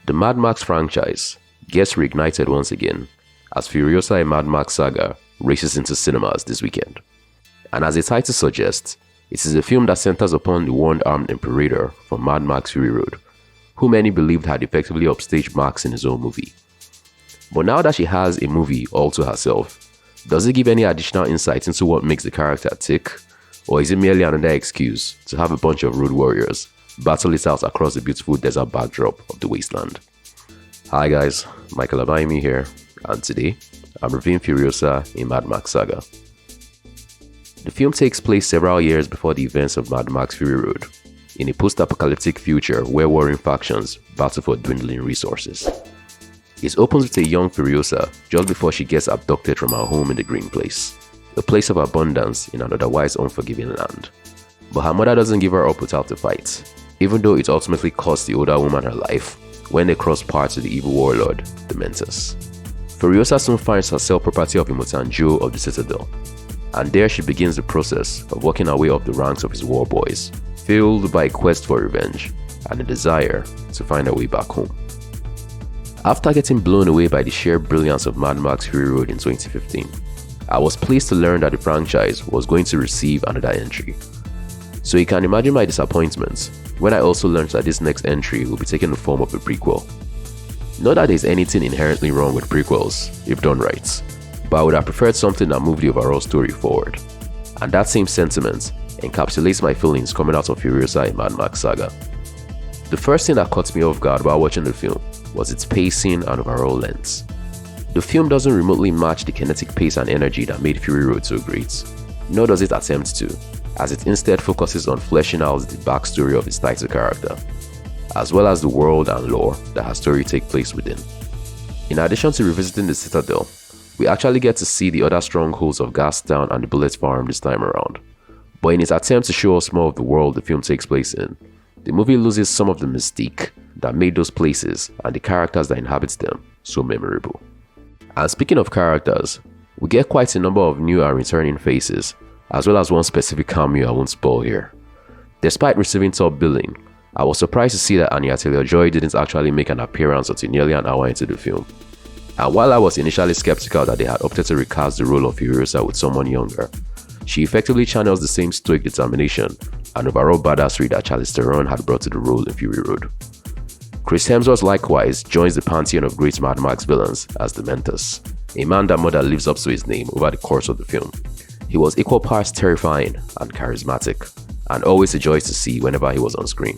The Mad Max franchise gets reignited once again as Furiosa, a Mad Max saga, races into cinemas this weekend. And as the title suggests, it is a film that centers upon the one-armed imperator from Mad Max Fury Road, who many believed had effectively upstaged Max in his own movie. But now that she has a movie all to herself, does it give any additional insight into what makes the character tick? Or is it merely another excuse to have a bunch of road warriors battle it out across the beautiful desert backdrop of the wasteland? Hi guys, Michael Abayomi here, and today I'm reviewing Furiosa, a Mad Max saga. The film takes place several years before the events of Mad Max Fury Road, in a post-apocalyptic future where warring factions battle for dwindling resources. It opens with a young Furiosa just before she gets abducted from her home in the Green Place, a place of abundance in an otherwise unforgiving land. But her mother doesn't give her up without a fight, even though it ultimately costs the older woman her life when they cross paths with the evil warlord, the Mentos. Furiosa soon finds herself property of anya-taylor of the Citadel, and there she begins the process of working her way up the ranks of his war boys, filled by a quest for revenge and a desire to find her way back home. After getting blown away by the sheer brilliance of Mad Max Fury Road in 2015, I was pleased to learn that the franchise was going to receive another entry. So you can imagine my disappointment when I also learned that this next entry will be taking the form of a prequel. Not that there's anything inherently wrong with prequels, if done right, but I would have preferred something that moved the overall story forward. And that same sentiment encapsulates my feelings coming out of Furiosa, a Mad Max saga. The first thing that caught me off guard while watching the film was its pacing and overall length. The film doesn't remotely match the kinetic pace and energy that made Fury Road so great, nor does it attempt to, as it instead focuses on fleshing out the backstory of its title character, as well as the world and lore that her story takes place within. In addition to revisiting the Citadel, we actually get to see the other strongholds of Gastown and the Bullet Farm this time around. But in its attempt to show us more of the world the film takes place in, the movie loses some of the mystique that made those places and the characters that inhabit them so memorable. And speaking of characters, we get quite a number of new and returning faces, as well as one specific cameo I won't spoil here. Despite receiving top billing, I was surprised to see that Anya-Taylor didn't actually make an appearance until nearly an hour into the film. And while I was initially skeptical that they had opted to recast the role of Furiosa with someone younger, she effectively channels the same stoic determination and overall badassery that Charlize Theron had brought to the role in Fury Road. Chris Hemsworth likewise joins the pantheon of great Mad Max villains as the Mentos, a man that more than lives up to his name over the course of the film. He was equal parts terrifying and charismatic, and always a joy to see whenever he was on screen.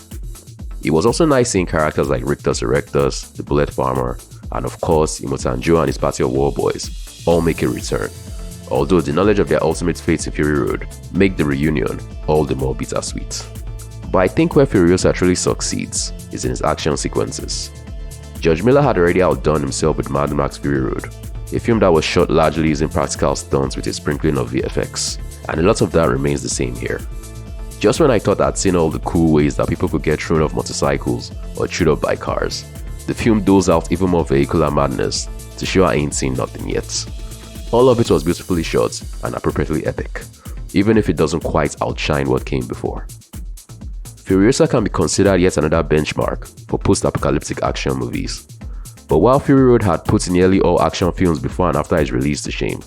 It was also nice seeing characters like Rictus Erectus, the Bullet Farmer, and of course anya-taylor and his party of war boys all make a return, although the knowledge of their ultimate fates in Fury Road make the reunion all the more bittersweet. But I think where Furiosa truly succeeds is in its action sequences. George Miller had already outdone himself with Mad Max Fury Road, a film that was shot largely using practical stunts with a sprinkling of VFX, and a lot of that remains the same here. Just when I thought I'd seen all the cool ways that people could get thrown off motorcycles or chewed up by cars, the film doles out even more vehicular madness to show I ain't seen nothing yet. All of it was beautifully shot and appropriately epic, even if it doesn't quite outshine what came before. Furiosa can be considered yet another benchmark for post-apocalyptic action movies. But while Fury Road had put nearly all action films before and after its release to shame,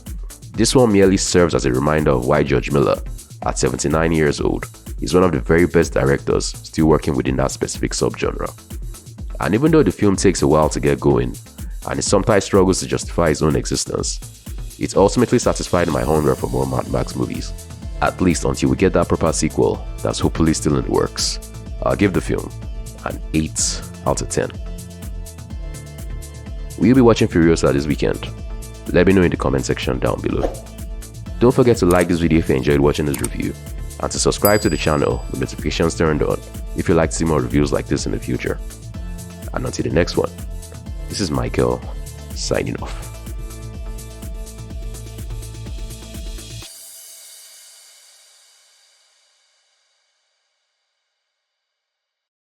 this one merely serves as a reminder of why George Miller, at 79 years old, is one of the very best directors still working within that specific subgenre. And even though the film takes a while to get going, and it sometimes struggles to justify its own existence, it ultimately satisfied my hunger for more Mad Max movies, at least until we get that proper sequel that's hopefully still in the works. I'll give the film an 8 out of 10. Will you be watching Furiosa this weekend? Let me know in the comment section down below. Don't forget to like this video if you enjoyed watching this review, and to subscribe to the channel with notifications turned on if you'd like to see more reviews like this in the future. And until the next one, this is Michael, signing off.